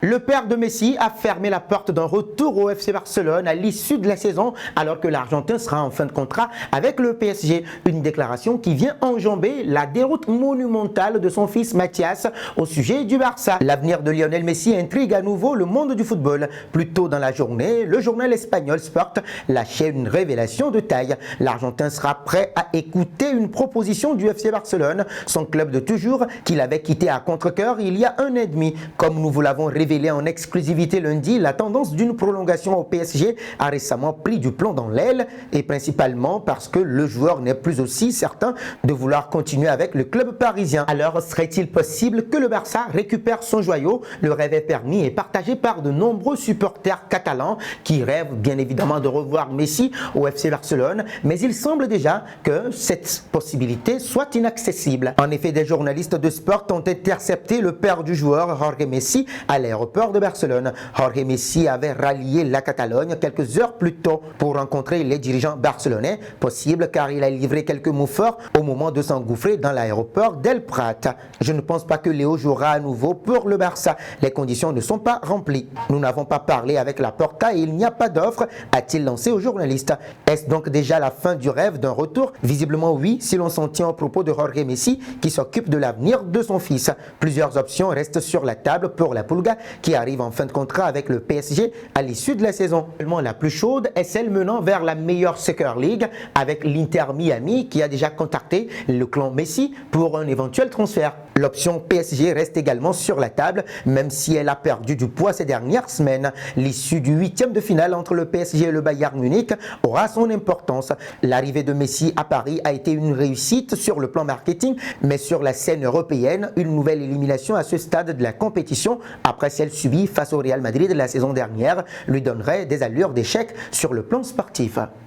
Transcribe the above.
Le père de Messi a fermé la porte d'un retour au FC Barcelone à l'issue de la saison alors que l'Argentin sera en fin de contrat avec le PSG. Une déclaration qui vient enjamber la déroute monumentale de son fils Mathias au sujet du Barça. L'avenir de Lionel Messi intrigue à nouveau le monde du football. Plus tôt dans la journée, le journal espagnol Sport lâchait une révélation de taille. L'Argentin sera prêt à écouter une proposition du FC Barcelone, son club de toujours qu'il avait quitté à contre-cœur il y a 1 an et demi. Comme nous vous l'avons révélé en exclusivité lundi, la tendance d'une prolongation au PSG a récemment pris du plomb dans l'aile et principalement parce que le joueur n'est plus aussi certain de vouloir continuer avec le club parisien. Alors serait-il possible que le Barça récupère son joyau? Le rêve est permis et partagé par de nombreux supporters catalans qui rêvent bien évidemment de revoir Messi au FC Barcelone, mais il semble déjà que cette possibilité soit inaccessible. En effet, des journalistes de sport ont intercepté le père du joueur, Jorge Messi, à l'aéroport de Barcelone. Jorge Messi avait rallié la Catalogne quelques heures plus tôt pour rencontrer les dirigeants barcelonais, possible car il a livré quelques mots forts au moment de s'engouffrer dans l'aéroport d'El Prat. Je ne pense pas que Léo jouera à nouveau pour le Barça. Les conditions ne sont pas remplies. Nous n'avons pas parlé avec Laporta et il n'y a pas d'offre, a-t-il lancé aux journalistes. Est-ce donc déjà la fin du rêve d'un retour? Visiblement oui, si l'on s'en tient aux propos de Jorge Messi qui s'occupe de l'avenir de son fils. Plusieurs options restent sur la table pour la Pulga qui arrive en fin de contrat avec le PSG à l'issue de la saison. La plus chaude est celle menant vers la meilleure Soccer League avec l'Inter Miami qui a déjà contacté le clan Messi pour un éventuel transfert. L'option PSG reste également sur la table, même si elle a perdu du poids ces dernières semaines. L'issue du 8e de finale entre le PSG et le Bayern Munich aura son importance. L'arrivée de Messi à Paris a été une réussite sur le plan marketing, mais sur la scène européenne, une nouvelle élimination à ce stade de la compétition, après celle subie face au Real Madrid la saison dernière, lui donnerait des allures d'échec sur le plan sportif.